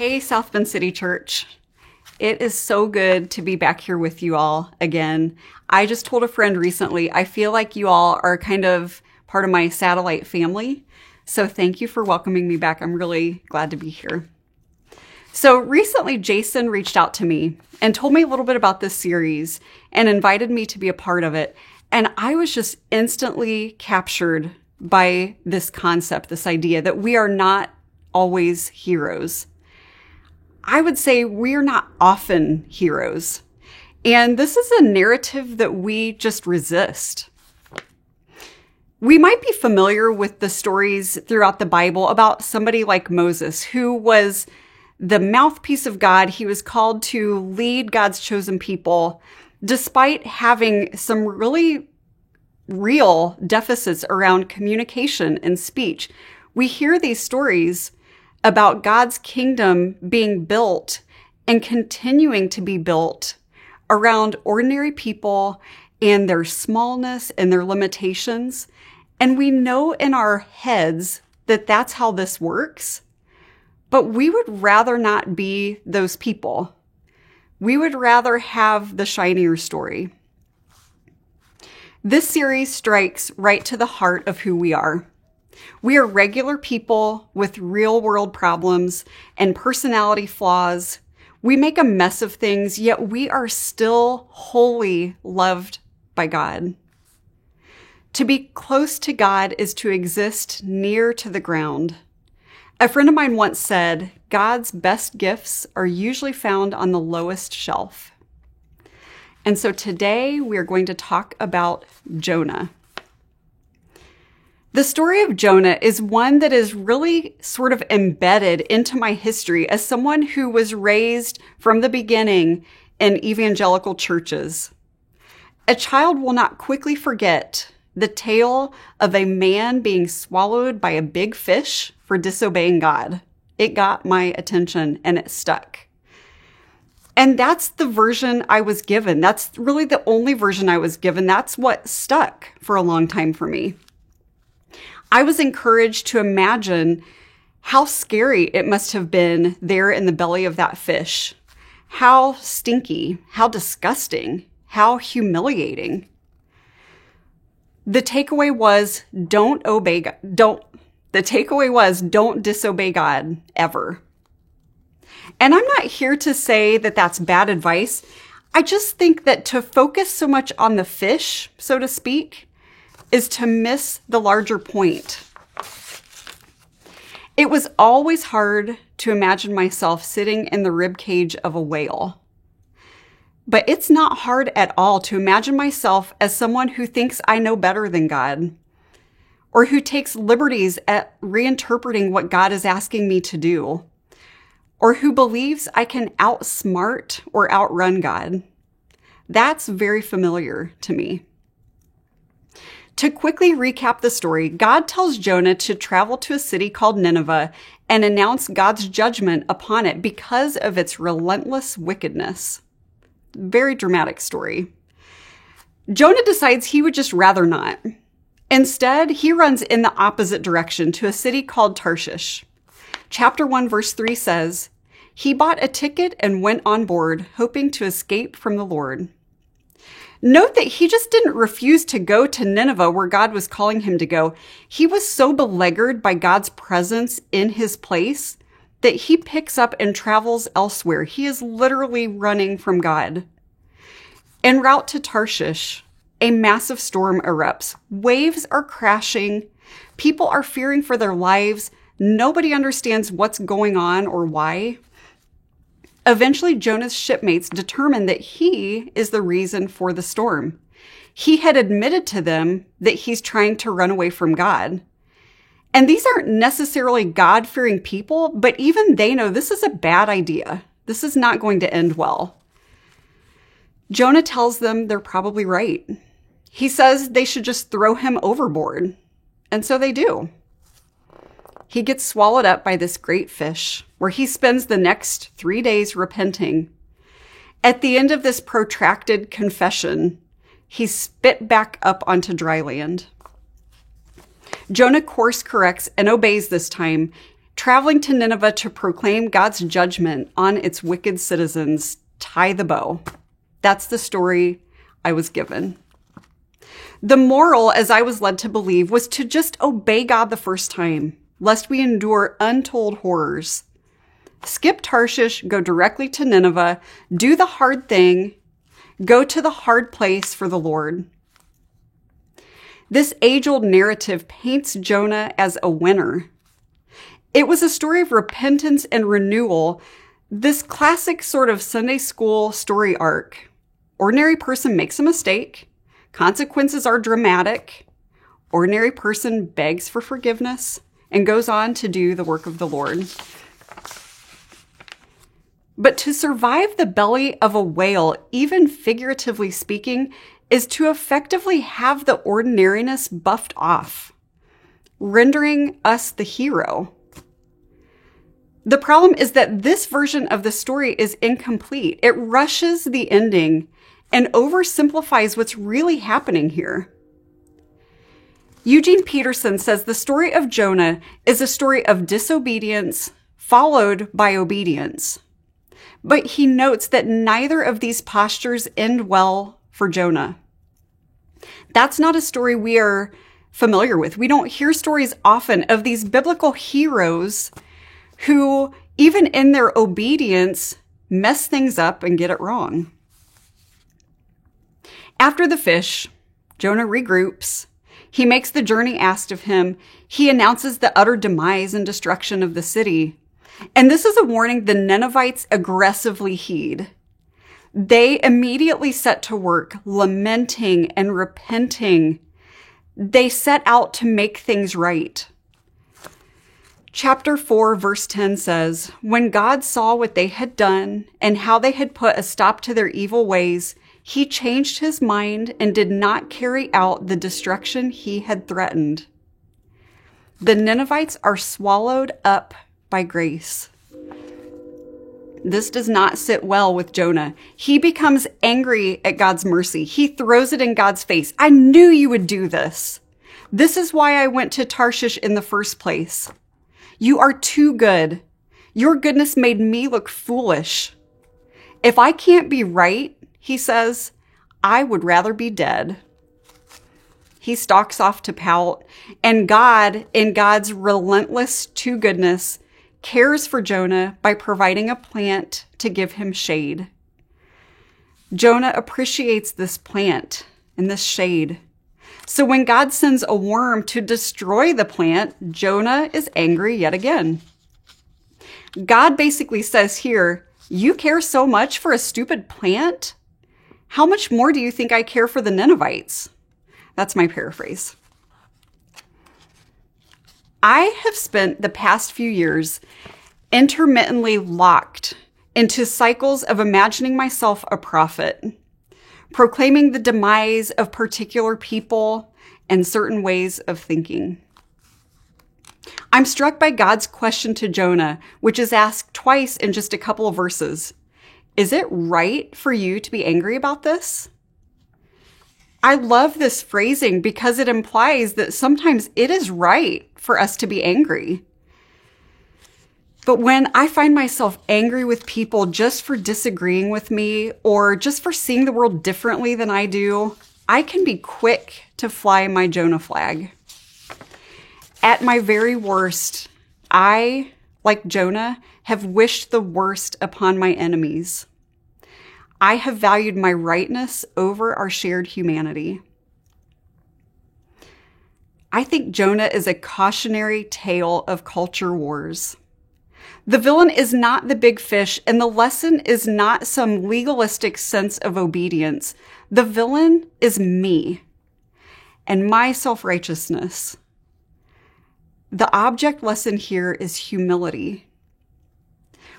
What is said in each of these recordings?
Hey, South Bend City Church. It is so good to be back here with you all again. I just told a friend recently, I feel like you all are kind of part of my satellite family. So thank you for welcoming me back. I'm really glad to be here. So recently, Jason reached out to me and told me a little bit about this series and invited me to be a part of it. And I was just instantly captured by this concept, this idea that we are not always heroes. I would say we're not often heroes. And this is a narrative that we just resist. We might be familiar with the stories throughout the Bible about somebody like Moses, who was the mouthpiece of God. He was called to lead God's chosen people, despite having some really real deficits around communication and speech. We hear these stories about God's kingdom being built and continuing to be built around ordinary people and their smallness and their limitations. And we know in our heads that that's how this works, but we would rather not be those people. We would rather have the shinier story. This series strikes right to the heart of who we are. We are regular people with real world problems and personality flaws. We make a mess of things, yet we are still wholly loved by God. To be close to God is to exist near to the ground. A friend of mine once said, God's best gifts are usually found on the lowest shelf. And so today we are going to talk about Jonah. The story of Jonah is one that is really sort of embedded into my history as someone who was raised from the beginning in evangelical churches. A child will not quickly forget the tale of a man being swallowed by a big fish for disobeying God. It got my attention and it stuck. And that's the version I was given. That's really the only version I was given. That's what stuck for a long time for me. I was encouraged to imagine how scary it must have been there in the belly of that fish. How stinky, how disgusting, how humiliating. The takeaway was don't disobey God ever. And I'm not here to say that that's bad advice. I just think that to focus so much on the fish, so to speak, is to miss the larger point. It was always hard to imagine myself sitting in the rib cage of a whale. But it's not hard at all to imagine myself as someone who thinks I know better than God, or who takes liberties at reinterpreting what God is asking me to do, or who believes I can outsmart or outrun God. That's very familiar to me. To quickly recap the story, God tells Jonah to travel to a city called Nineveh and announce God's judgment upon it because of its relentless wickedness. Very dramatic story. Jonah decides he would just rather not. Instead, he runs in the opposite direction to a city called Tarshish. Chapter 1, verse 3 says, "He bought a ticket and went on board, hoping to escape from the Lord." Note that he just didn't refuse to go to Nineveh where God was calling him to go. He was so beleaguered by God's presence in his place that he picks up and travels elsewhere. He is literally running from God. En route to Tarshish, a massive storm erupts. Waves are crashing. People are fearing for their lives. Nobody understands what's going on or why. Eventually, Jonah's shipmates determine that he is the reason for the storm. He had admitted to them that he's trying to run away from God. And these aren't necessarily God-fearing people, but even they know this is a bad idea. This is not going to end well. Jonah tells them they're probably right. He says they should just throw him overboard. And so they do. He gets swallowed up by this great fish, where he spends the next 3 days repenting. At the end of this protracted confession, he's spit back up onto dry land. Jonah course corrects and obeys this time, traveling to Nineveh to proclaim God's judgment on its wicked citizens. Tie the bow. That's the story I was given. The moral, as I was led to believe, was to just obey God the first time, lest we endure untold horrors. Skip Tarshish, go directly to Nineveh, do the hard thing, go to the hard place for the Lord. This age-old narrative paints Jonah as a winner. It was a story of repentance and renewal, this classic sort of Sunday school story arc. Ordinary person makes a mistake. Consequences are dramatic. Ordinary person begs for forgiveness and goes on to do the work of the Lord. But to survive the belly of a whale, even figuratively speaking, is to effectively have the ordinariness buffed off, rendering us the hero. The problem is that this version of the story is incomplete. It rushes the ending and oversimplifies what's really happening here. Eugene Peterson says the story of Jonah is a story of disobedience followed by obedience. But he notes that neither of these postures end well for Jonah. That's not a story we are familiar with. We don't hear stories often of these biblical heroes who, even in their obedience, mess things up and get it wrong. After the fish, Jonah regroups. He makes the journey asked of him. He announces the utter demise and destruction of the city. And this is a warning the Ninevites aggressively heed. They immediately set to work lamenting and repenting. They set out to make things right. Chapter 4, verse 10 says, "When God saw what they had done and how they had put a stop to their evil ways, he changed his mind and did not carry out the destruction he had threatened." The Ninevites are swallowed up by grace. This does not sit well with Jonah. He becomes angry at God's mercy. He throws it in God's face. "I knew you would do this. This is why I went to Tarshish in the first place. You are too good. Your goodness made me look foolish. If I can't be right," he says, "I would rather be dead." He stalks off to pout, and God, in God's relentless too-goodness, cares for Jonah by providing a plant to give him shade. Jonah appreciates this plant and this shade. So when God sends a worm to destroy the plant, Jonah is angry yet again. God basically says here, "You care so much for a stupid plant? How much more do you think I care for the Ninevites?" That's my paraphrase. I have spent the past few years intermittently locked into cycles of imagining myself a prophet, proclaiming the demise of particular people and certain ways of thinking. I'm struck by God's question to Jonah, which is asked twice in just a couple of verses. Is it right for you to be angry about this? I love this phrasing because it implies that sometimes it is right for us to be angry. But when I find myself angry with people just for disagreeing with me or just for seeing the world differently than I do, I can be quick to fly my Jonah flag. At my very worst, I, like Jonah, have wished the worst upon my enemies. I have valued my rightness over our shared humanity. I think Jonah is a cautionary tale of culture wars. The villain is not the big fish, and the lesson is not some legalistic sense of obedience. The villain is me and my self-righteousness. The object lesson here is humility.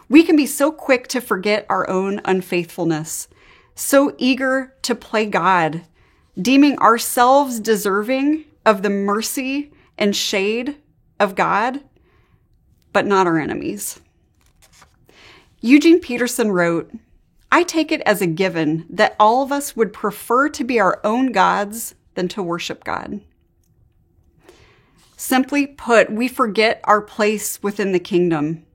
We can be so quick to forget our own unfaithfulness, so eager to play God, deeming ourselves deserving of the mercy and shade of God, but not our enemies. Eugene Peterson wrote, "I take it as a given that all of us would prefer to be our own gods than to worship God." Simply put, we forget our place within the kingdom.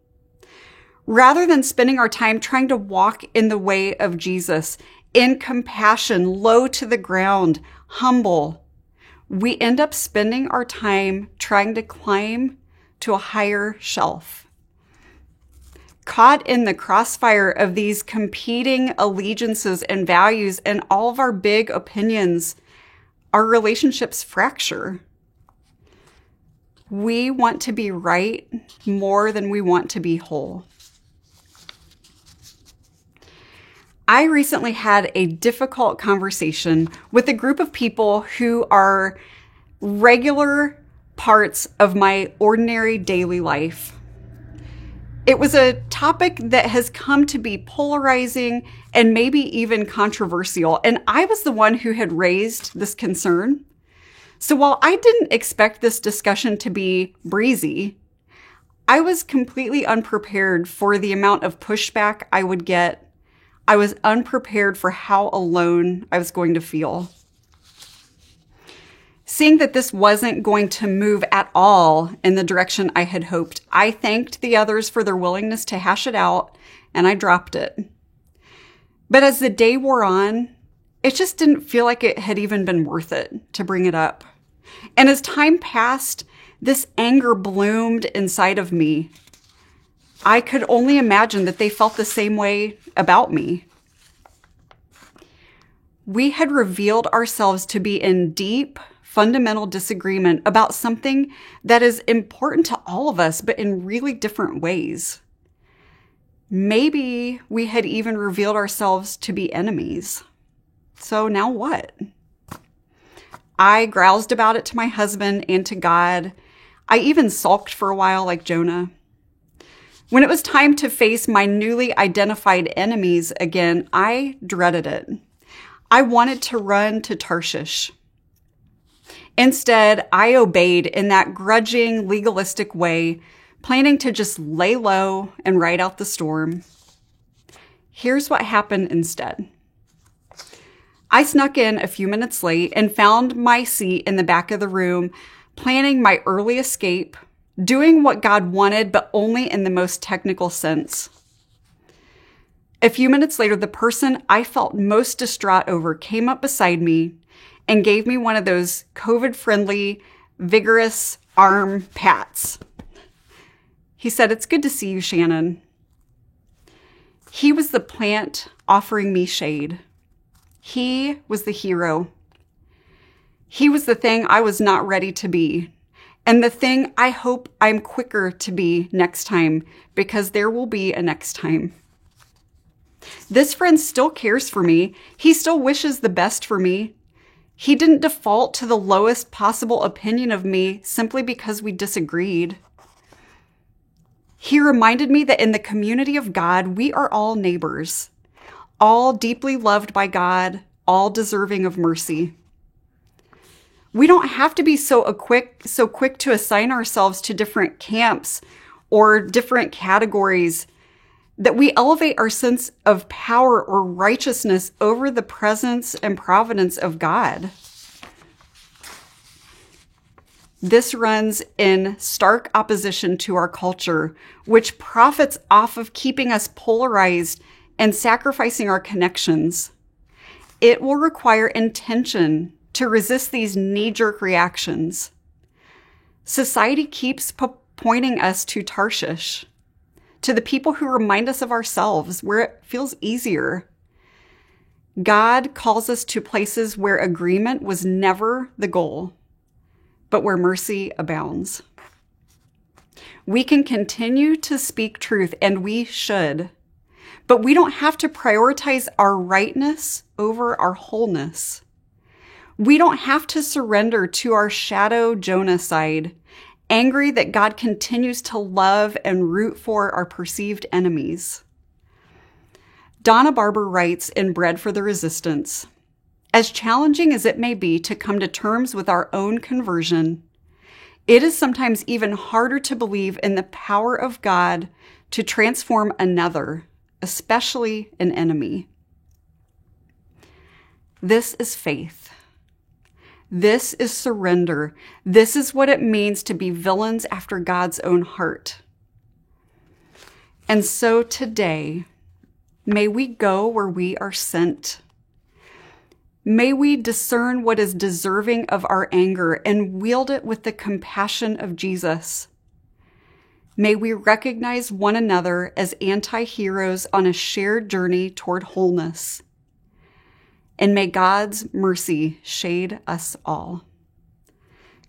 Rather than spending our time trying to walk in the way of Jesus, in compassion, low to the ground, humble, we end up spending our time trying to climb to a higher shelf. Caught in the crossfire of these competing allegiances and values and all of our big opinions, our relationships fracture. We want to be right more than we want to be whole. I recently had a difficult conversation with a group of people who are regular parts of my ordinary daily life. It was a topic that has come to be polarizing and maybe even controversial, and I was the one who had raised this concern. So while I didn't expect this discussion to be breezy, I was completely unprepared for the amount of pushback I would get. I was unprepared for how alone I was going to feel. Seeing that this wasn't going to move at all in the direction I had hoped, I thanked the others for their willingness to hash it out, and I dropped it. But as the day wore on, it just didn't feel like it had even been worth it to bring it up. And as time passed, this anger bloomed inside of me. I could only imagine that they felt the same way about me. We had revealed ourselves to be in deep, fundamental disagreement about something that is important to all of us, but in really different ways. Maybe we had even revealed ourselves to be enemies. So now what? I groused about it to my husband and to God. I even sulked for a while like Jonah. When it was time to face my newly identified enemies again, I dreaded it. I wanted to run to Tarshish. Instead, I obeyed in that grudging, legalistic way, planning to just lay low and ride out the storm. Here's what happened instead. I snuck in a few minutes late and found my seat in the back of the room, planning my early escape, doing what God wanted, but only in the most technical sense. A few minutes later, the person I felt most distraught over came up beside me and gave me one of those COVID-friendly, vigorous arm pats. He said, "It's good to see you, Shannon." He was the plant offering me shade. He was the hero. He was the thing I was not ready to be, and the thing I hope I'm quicker to be next time, because there will be a next time. This friend still cares for me. He still wishes the best for me. He didn't default to the lowest possible opinion of me simply because we disagreed. He reminded me that in the community of God, we are all neighbors, all deeply loved by God, all deserving of mercy. We don't have to be so quick to assign ourselves to different camps or different categories, that we elevate our sense of power or righteousness over the presence and providence of God. This runs in stark opposition to our culture, which profits off of keeping us polarized and sacrificing our connections. It will require intention to resist these knee-jerk reactions. Society keeps pointing us to Tarshish, to the people who remind us of ourselves, where it feels easier. God calls us to places where agreement was never the goal, but where mercy abounds. We can continue to speak truth, and we should, but we don't have to prioritize our rightness over our wholeness. We don't have to surrender to our shadow Jonah side, angry that God continues to love and root for our perceived enemies. Donna Barber writes in Bread for the Resistance, "As challenging as it may be to come to terms with our own conversion, it is sometimes even harder to believe in the power of God to transform another, especially an enemy." This is faith. This is surrender. This is what it means to be villains after God's own heart. And so today, may we go where we are sent. May we discern what is deserving of our anger and wield it with the compassion of Jesus. May we recognize one another as anti-heroes on a shared journey toward wholeness. And may God's mercy shade us all.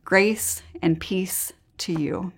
Grace and peace to you.